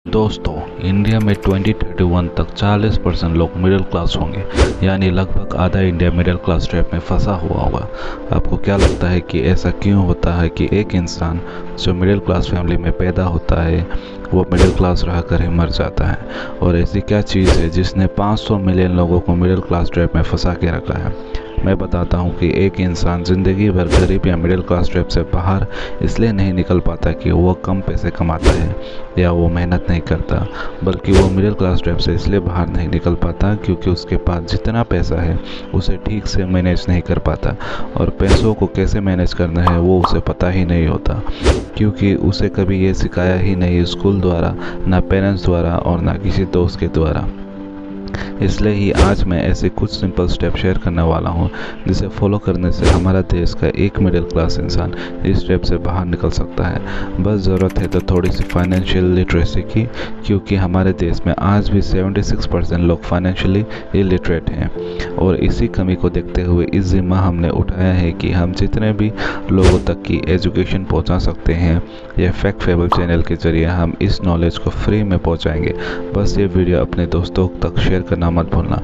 दोस्तों, इंडिया में 2031 तक 40% लोग मिडिल क्लास होंगे, यानी लगभग आधा इंडिया मिडिल क्लास ट्रैप में फंसा हुआ होगा। आपको क्या लगता है कि ऐसा क्यों होता है कि एक इंसान जो मिडिल क्लास फैमिली में पैदा होता है वो मिडिल क्लास रहकर ही मर जाता है? और ऐसी क्या चीज़ है जिसने 500 मिलियन लोगों को मिडिल क्लास ट्रैप में फंसा के रखा है? मैं बताता हूँ कि एक इंसान ज़िंदगी भर गरीब या मिडिल क्लास ट्रैप से बाहर इसलिए नहीं निकल पाता कि वो कम पैसे कमाता है या वो मेहनत नहीं करता, बल्कि वो मिडिल क्लास ट्रैप से इसलिए बाहर नहीं निकल पाता क्योंकि उसके पास जितना पैसा है उसे ठीक से मैनेज नहीं कर पाता, और पैसों को कैसे मैनेज करना है वो उसे पता ही नहीं होता क्योंकि उसे कभी ये सिखाया ही नहीं स्कूल द्वारा, ना पेरेंट्स द्वारा और ना किसी दोस्त के द्वारा। इसलिए ही आज मैं ऐसे कुछ सिंपल स्टेप शेयर करने वाला हूँ जिसे फॉलो करने से हमारा देश का एक मिडिल क्लास इंसान इस ट्रैप से बाहर निकल सकता है। बस ज़रूरत है तो थोड़ी सी फाइनेंशियल लिटरेसी की, क्योंकि हमारे देश में आज भी 76% लोग फाइनेंशियली इलिटरेट हैं, और इसी कमी को देखते हुए इस जिम्मा हमने उठाया है कि हम जितने भी लोगों तक की एजुकेशन पहुँचा सकते हैं ये फैक्ट फेबल चैनल के जरिए हम इस नॉलेज को फ्री में पहुँचाएंगे। बस ये वीडियो अपने दोस्तों तक शेयर करना मत भूलना।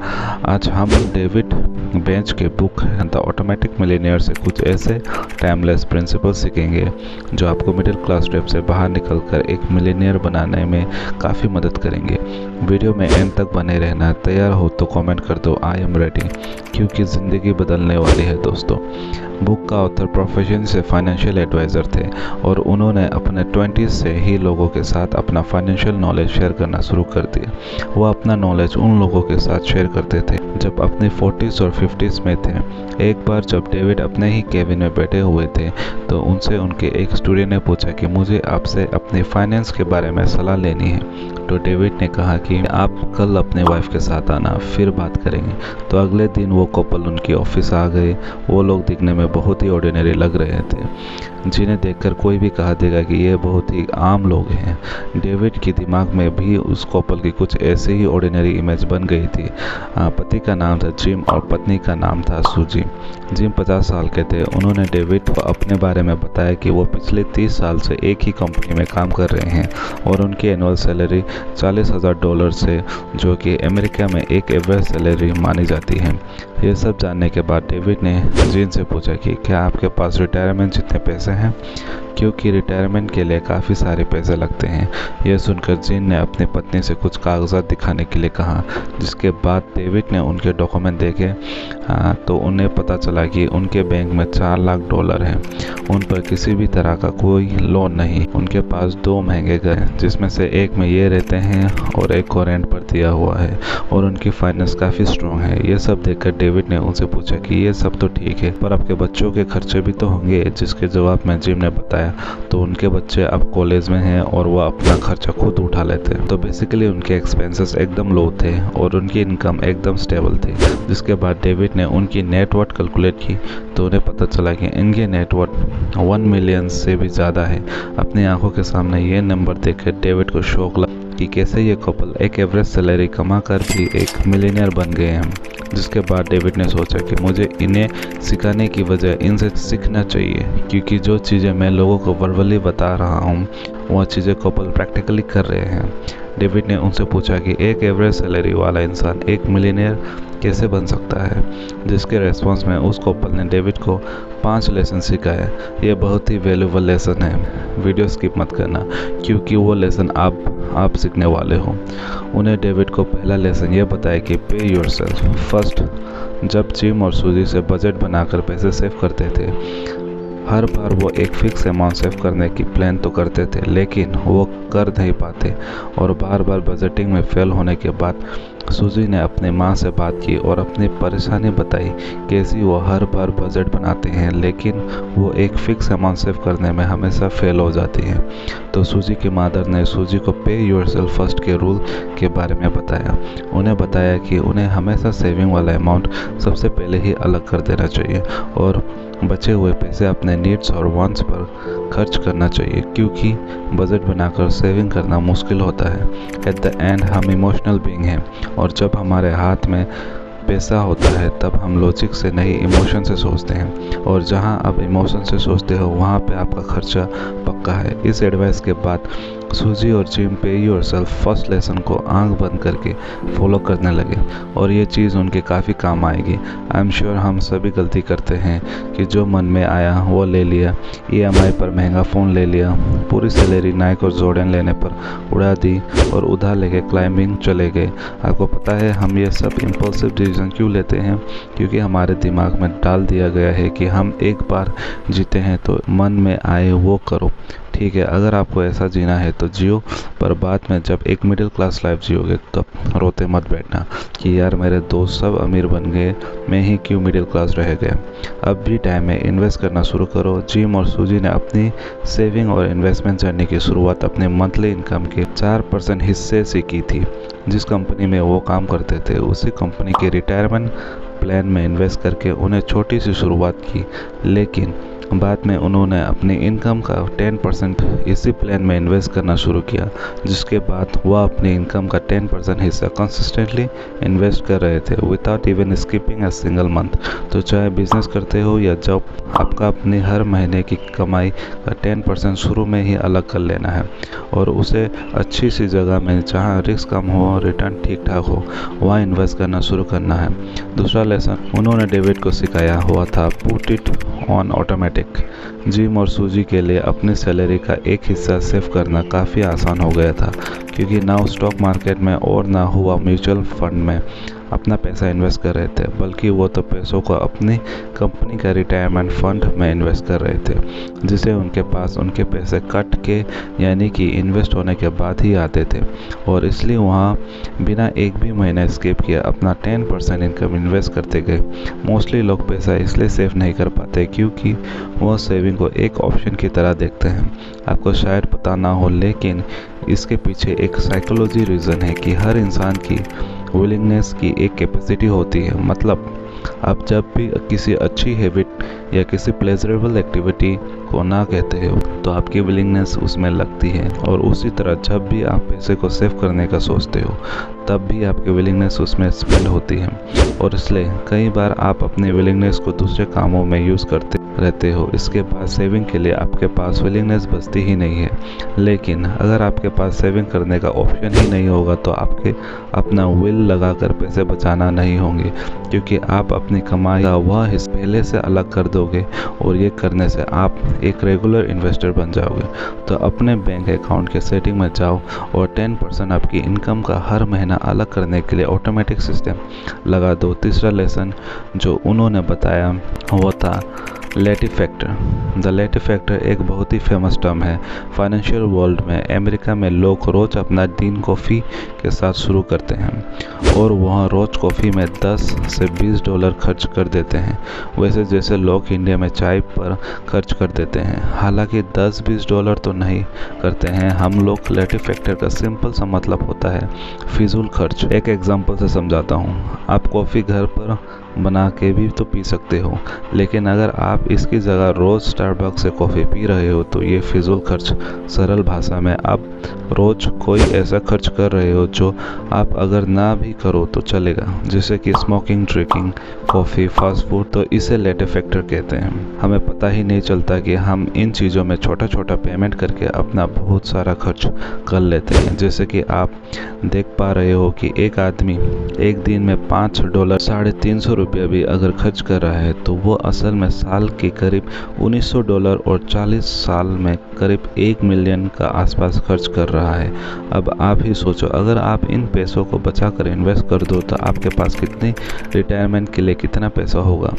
आज हम डेविड बेंच के बुक द ऑटोमेटिक मिलियनेयर से कुछ ऐसे टाइमलेस प्रिंसिपल सीखेंगे जो आपको मिडिल क्लास ट्रैप से बाहर निकलकर एक मिलियनेयर बनाने में काफ़ी मदद करेंगे। वीडियो में एंड तक बने रहना। तैयार हो तो कमेंट कर दो आई एम रेडी, क्योंकि ज़िंदगी बदलने वाली है दोस्तों। बुक का ऑथर प्रोफेशन से फाइनेंशियल एडवाइज़र थे और उन्होंने अपने 20s से ही लोगों के साथ अपना फाइनेंशियल नॉलेज शेयर करना शुरू कर दिया। वो अपना नॉलेज उन लोगों के साथ शेयर करते थे जब अपने 40s और 50s में थे। एक बार जब डेविड अपने ही केबिन में बैठे हुए थे तो उनसे उनके एक स्टूडेंट ने पूछा कि मुझे आपसे अपने फाइनेंस के बारे में सलाह लेनी है। तो डेविड ने कहा कि आप कल अपने वाइफ के साथ आना, फिर बात करेंगे। तो अगले दिन वो कपल उनकी ऑफिस आ गए। वो लोग दिखने में बहुत ही ऑर्डिनरी लग रहे थे, जिन्हें देखकर कोई भी कहा देगा कि ये बहुत ही आम लोग हैं। डेविड के दिमाग में भी उस कपल की कुछ ऐसे ही ऑर्डिनरी इमेज बन गई थी। पति का नाम था जिम और पत्नी का नाम था सूजी। जिम 50 साल के थे। उन्होंने डेविड को अपने बारे में बताया कि वो पिछले 30 साल से एक ही कंपनी में काम कर रहे हैं और उनकी एनुअल सैलरी $40,000 से, जो कि अमेरिका में एक एवरेज सैलरी मानी जाती है। ये सब जानने के बाद डेविड ने जिन से पूछा कि क्या आपके पास रिटायरमेंट जितने पैसे हैं, क्योंकि रिटायरमेंट के लिए काफ़ी सारे पैसे लगते हैं। यह सुनकर जिन ने अपनी पत्नी से कुछ कागजात दिखाने के लिए कहा, जिसके बाद डेविड ने उनके डॉक्यूमेंट देखे तो उन्हें पता चला कि उनके बैंक में $4 लाख हैं। उन पर किसी भी तरह का कोई लोन नहीं। उनके पास 2 महंगे घर हैं, जिसमें से एक में ये रहते हैं और एक को रेंट पर दिया हुआ है, और उनकी फाइनेंस काफ़ी स्ट्रॉन्ग है। ये सब देखकर डेविड ने उनसे पूछा कि ये सब तो ठीक है, पर आपके बच्चों के खर्चे भी तो होंगे। जिसके जवाब में जिम ने बताया तो उनके बच्चे अब कॉलेज में हैं और वह अपना खर्चा खुद उठा लेते हैं। तो बेसिकली उनके एक्सपेंसेस एकदम लो थे और उनकी इनकम एकदम स्टेबल थी। जिसके बाद डेविड ने उनकी नेटवर्थ कैलकुलेट की तो उन्हें पता चला कि इनकी नेटवर्थ 1 मिलियन से भी ज़्यादा है। अपनी आंखों के सामने ये नंबर देखकर डेविड को शौक लगा कि कैसे ये कपल एक एवरेज सैलरी कमा कर भी एक मिलियनेयर बन गए हैं। जिसके बाद डेविड ने सोचा कि मुझे इन्हें सिखाने की बजाय इनसे सीखना चाहिए, क्योंकि जो चीज़ें मैं लोगों को वर्बली बता रहा हूँ वह चीज़ें कपल प्रैक्टिकली कर रहे हैं। डेविड ने उनसे पूछा कि एक एवरेज सैलरी वाला इंसान एक मिलियनेयर कैसे बन सकता है, जिसके रेस्पॉन्स में उस कपल ने डेविड को 5 लेसन सिखाए। ये बहुत ही वैल्यूबल लेसन है, वीडियो स्किप मत करना क्योंकि वो लेसन आप सीखने वाले हो। उन्हें डेविड को पहला लेसन ये बताया कि पे योरसेल्फ फर्स्ट। जब जिम और सूजी से बजट बनाकर पैसे सेव करते थे, हर बार वो एक फिक्स अमाउंट सेव करने की प्लान तो करते थे, लेकिन वो कर नहीं पाते और बार बार बजटिंग में फेल होने के बाद सूजी ने अपनी माँ से बात की और अपनी परेशानी बताई। कैसी वो हर बार बजट बनाते हैं लेकिन वो एक फ़िक्स अमाउंट सेव करने में हमेशा फेल हो जाती हैं। तो सूजी की मदर ने सूजी को पे योरसेल्फ फर्स्ट के रूल के बारे में बताया। उन्हें बताया कि उन्हें हमेशा सेविंग वाला अमाउंट सबसे पहले ही अलग कर देना चाहिए और बचे हुए पैसे अपने नीड्स और वांट्स पर खर्च करना चाहिए, क्योंकि बजट बनाकर सेविंग करना मुश्किल होता है। एट द एंड हम इमोशनल बीइंग हैं और जब हमारे हाथ में पैसा होता है तब हम लॉजिक से नहीं इमोशन से सोचते हैं, और जहां आप इमोशन से सोचते हो वहां पे आपका खर्चा पक्का है। इस एडवाइस के बाद सूजी और जिम पे योरसेल्फ फर्स्ट लेसन को आंख बंद करके फॉलो करने लगे और ये चीज़ उनके काफ़ी काम आएगी। आई एम श्योर हम सभी गलती करते हैं कि जो मन में आया वो ले लिया, EMI पर महंगा फ़ोन ले लिया, पूरी सैलरी नाइक और जॉर्डन लेने पर उड़ा दी और उधार लेके क्लाइंबिंग चले गए। आपको पता है हम ये सब इम्पल्सिव डिसीजन क्यों लेते हैं? क्योंकि हमारे दिमाग में डाल दिया गया है कि हम एक बार जीते हैं तो मन में आए वो करो। ठीक है, अगर आपको ऐसा जीना है तो जियो, पर बाद में जब एक मिडिल क्लास लाइफ जियोगे तब रोते मत बैठना कि यार मेरे दोस्त सब अमीर बन गए, मैं ही क्यों मिडिल क्लास रह गया। अब भी टाइम है, इन्वेस्ट करना शुरू करो। जिम और सूजी ने अपनी सेविंग और इन्वेस्टमेंट जर्नी की शुरुआत अपने मंथली इनकम के 4% हिस्से से की थी। जिस कंपनी में वो काम करते थे उसी कंपनी के रिटायरमेंट प्लान में इन्वेस्ट करके उन्हें छोटी सी शुरुआत की, लेकिन बाद में उन्होंने अपनी इनकम का 10% इसी प्लान में इन्वेस्ट करना शुरू किया, जिसके बाद वह अपनी इनकम का 10% हिस्सा कंसिस्टेंटली इन्वेस्ट कर रहे थे without even skipping a single month. तो चाहे बिजनेस करते हो या जॉब, आपका अपनी हर महीने की कमाई का 10% शुरू में ही अलग कर लेना है और उसे अच्छी सी जगह में जहाँ रिस्क कम हो और रिटर्न ठीक ठाक हो वहाँ इन्वेस्ट करना शुरू करना है। दूसरा लेसन उन्होंने डेविड को सिखाया हुआ था, put it on automatic. Gym और सूजी के लिए अपनी सैलरी का एक हिस्सा सेव करना काफ़ी आसान हो गया था, क्योंकि ना स्टॉक मार्केट में और ना हुआ म्यूचुअल फंड में अपना पैसा इन्वेस्ट कर रहे थे, बल्कि वो तो पैसों को अपनी कंपनी का रिटायरमेंट फंड में इन्वेस्ट कर रहे थे, जिसे उनके पास उनके पैसे कट के यानी कि इन्वेस्ट होने के बाद ही आते थे और इसलिए वहाँ बिना एक भी महीना स्किप किया अपना 10% इनकम इन्वेस्ट करते गए। मोस्टली लोग पैसा इसलिए सेव नहीं कर पाते क्योंकि वो सेविंग को एक ऑप्शन की तरह देखते हैं। आपको शायद पता ना हो, लेकिन इसके पीछे एक साइकोलॉजी रीज़न है कि हर इंसान की विलिंगनेस की एक कैपेसिटी होती है। मतलब आप जब भी किसी अच्छी हैबिट या किसी प्लेजरेबल एक्टिविटी को ना कहते हो तो आपकी विलिंगनेस उसमें लगती है, और उसी तरह जब भी आप पैसे को सेव करने का सोचते हो तब भी आपकी विलिंगनेस उसमें स्पेंड होती है, और इसलिए कई बार आप अपनी विलिंगनेस को दूसरे कामों में यूज़ करते रहते हो। इसके बाद सेविंग के लिए आपके पास विलिंगनेस बचती ही नहीं है। लेकिन अगर आपके पास सेविंग करने का ऑप्शन ही नहीं होगा तो आपके अपना विल लगाकर पैसे बचाना नहीं होंगे, क्योंकि आप अपनी कमाई का वह हिस्सा पहले से अलग कर दोगे और ये करने से आप एक रेगुलर इन्वेस्टर बन जाओगे। तो अपने बैंक अकाउंट के सेटिंग में जाओ और 10% आपकी इनकम का हर महीना अलग करने के लिए ऑटोमेटिक सिस्टम लगा दो। तीसरा लेसन जो उन्होंने बताया वो था लेटी फैक्टर। द लेटी फैक्टर एक बहुत ही फेमस टर्म है फाइनेंशियल वर्ल्ड में। अमेरिका में लोग रोज़ अपना दिन कॉफ़ी के साथ शुरू करते हैं और वहाँ रोज़ कॉफ़ी में 10 से $20 खर्च कर देते हैं, वैसे जैसे लोग इंडिया में चाय पर खर्च कर देते हैं। हालांकि $10-20 तो नहीं करते हैं हम लोग। लेटी फैक्टर का सिंपल सा मतलब होता है फिजूल खर्च। एक एग्जांपल से समझाता हूँ। आप कॉफ़ी घर पर बना के भी तो पी सकते हो, लेकिन अगर आप इसकी जगह रोज़ स्टारबक्स से कॉफ़ी पी रहे हो तो ये फिजूल खर्च। सरल भाषा में आप रोज़ कोई ऐसा खर्च कर रहे हो जो आप अगर ना भी करो तो चलेगा, जैसे कि smoking, drinking, coffee, fast food. तो इसे लेटी फैक्टर कहते हैं। हमें पता ही नहीं चलता कि हम इन चीज़ों में छोटा छोटा पेमेंट करके अपना बहुत सारा खर्च कर लेते हैं। जैसे कि आप देख पा रहे हो कि एक आदमी एक दिन में $5 $350 रुपया भी अगर खर्च कर रहा है तो वो असल में साल के करीब $1900 और 40 साल में करीब 1 मिलियन का आसपास खर्च कर रहा है। अब आप ही सोचो, अगर आप इन पैसों को बचा कर इन्वेस्ट कर दो तो आपके पास कितनी रिटायरमेंट के लिए कितना पैसा होगा।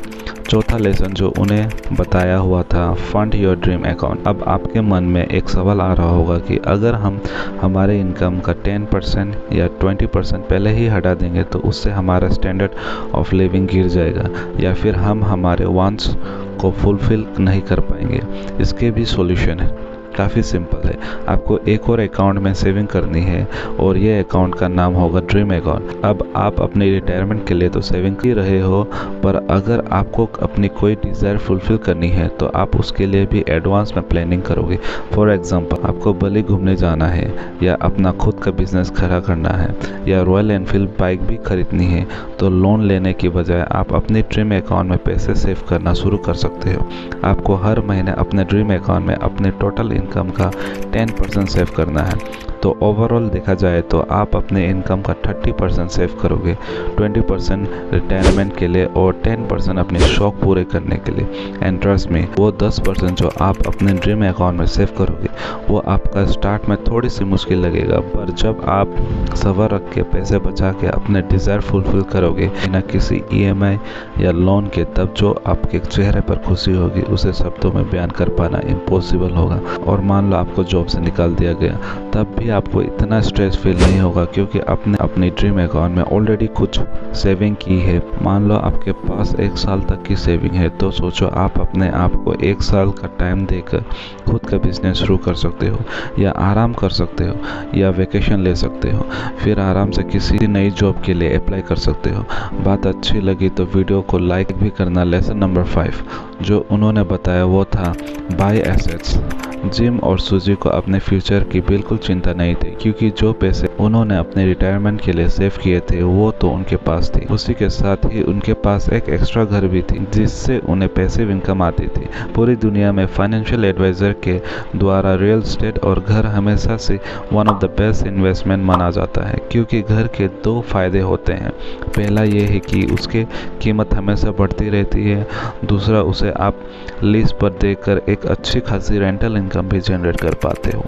चौथा लेसन जो उन्हें बताया हुआ था, फंड योर ड्रीम अकाउंट। अब आपके मन में एक सवाल आ रहा होगा कि अगर हम हमारे इनकम का 10% या 20% पहले ही हटा देंगे तो उससे हमारा स्टैंडर्ड ऑफ लिविंग गिर जाएगा या फिर हम हमारे वांट्स को फुलफिल नहीं कर पाएंगे। इसके भी सॉल्यूशन है, काफ़ी सिंपल है। आपको एक और अकाउंट में सेविंग करनी है और ये अकाउंट का नाम होगा ड्रीम अकाउंट। अब आप अपनी रिटायरमेंट के लिए तो सेविंग कर रहे हो, पर अगर आपको अपनी कोई डिज़ायर फुलफिल करनी है तो आप उसके लिए भी एडवांस में प्लानिंग करोगे। फॉर एग्जांपल, आपको बली घूमने जाना है या अपना खुद का बिजनेस खड़ा करना है या रॉयल एनफील्ड बाइक भी खरीदनी है, तो लोन लेने की बजाय आप अपने ड्रीम अकाउंट में पैसे सेव करना शुरू कर सकते हो। आपको हर महीने अपने ड्रीम अकाउंट में अपने टोटल इनकम का 10% सेव करना है। तो ओवरऑल देखा जाए तो आप अपने इनकम का 30% सेव करोगे, 20% रिटायरमेंट के लिए और 10% अपने शौक पूरे करने के लिए। एंड ट्रस्ट में वो 10% जो आप अपने ड्रीम अकाउंट में सेव करोगे वो आपका स्टार्ट में थोड़ी सी मुश्किल लगेगा, पर जब आप सबर रख के पैसे बचा के अपने डिज़ायर फुलफिल करोगे बिना किसी EMI या लोन के, तब जो आपके चेहरे पर खुशी होगी उसे शब्दों में बयान कर पाना इम्पॉसिबल होगा। और मान लो आपको जॉब से निकाल दिया गया, तब भी आपको इतना स्ट्रेस फील नहीं होगा क्योंकि आपने अपनी ड्रीम अकाउंट में ऑलरेडी कुछ सेविंग की है। मान लो आपके पास 1 साल तक की सेविंग है, तो सोचो आप अपने आप को 1 साल का टाइम देकर खुद का बिजनेस शुरू कर सकते हो, या आराम कर सकते हो, या वेकेशन ले सकते हो, फिर आराम से किसी नई जॉब के लिए अप्लाई कर सकते हो। बात अच्छी लगी तो वीडियो को लाइक भी करना। लेसन नंबर 5 जो उन्होंने बताया वो था बाय एसेट्स। जिम और सूजी को अपने फ्यूचर की बिल्कुल चिंता नहीं थी, क्योंकि जो पैसे उन्होंने अपने रिटायरमेंट के लिए सेव किए थे वो तो उनके पास थी। उसी के साथ ही उनके पास एक एक्स्ट्रा घर भी थी जिससे उन्हें पैसिव इनकम आती थी। पूरी दुनिया में फाइनेंशियल एडवाइजर के द्वारा रियल एस्टेट और घर हमेशा से one of the best investment माना जाता है, क्योंकि घर के 2 फायदे होते हैं। पहला ये है कि उसके कीमत हमेशा बढ़ती रहती है, दूसरा उसे आप लीज पर देकर एक अच्छी खासी रेंटल इनकम भी जनरेट कर पाते हो।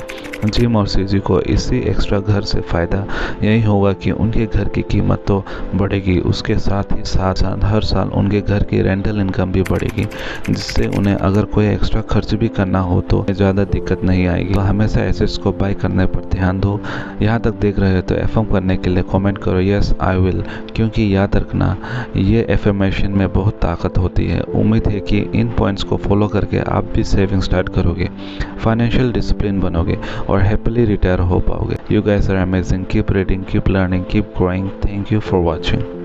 जिम और सीजी को इसी एक्स्ट्रा घर से फ़ायदा यही होगा कि उनके घर की कीमत तो बढ़ेगी, उसके साथ ही साथ हर साल उनके घर की रेंटल इनकम भी बढ़ेगी, जिससे उन्हें अगर कोई एक्स्ट्रा खर्च भी करना हो तो ज़्यादा दिक्कत नहीं आएगी। तो हमेशा एसेट्स को बाय करने पर ध्यान दो। यहाँ तक देख रहे हो तो एफर्म करने के लिए कमेंट करो यस आई विल, क्योंकि याद रखना ये एफर्मेशन में बहुत ताकत होती है। उम्मीद है कि इन पॉइंट्स को फॉलो करके आप भी सेविंग स्टार्ट करोगे, फाइनेंशियल डिसिप्लिन बनोगे और हैप्पीली रिटायर हो पाओगे। You guys are amazing, keep reading, keep learning, keep growing. Thank you for watching.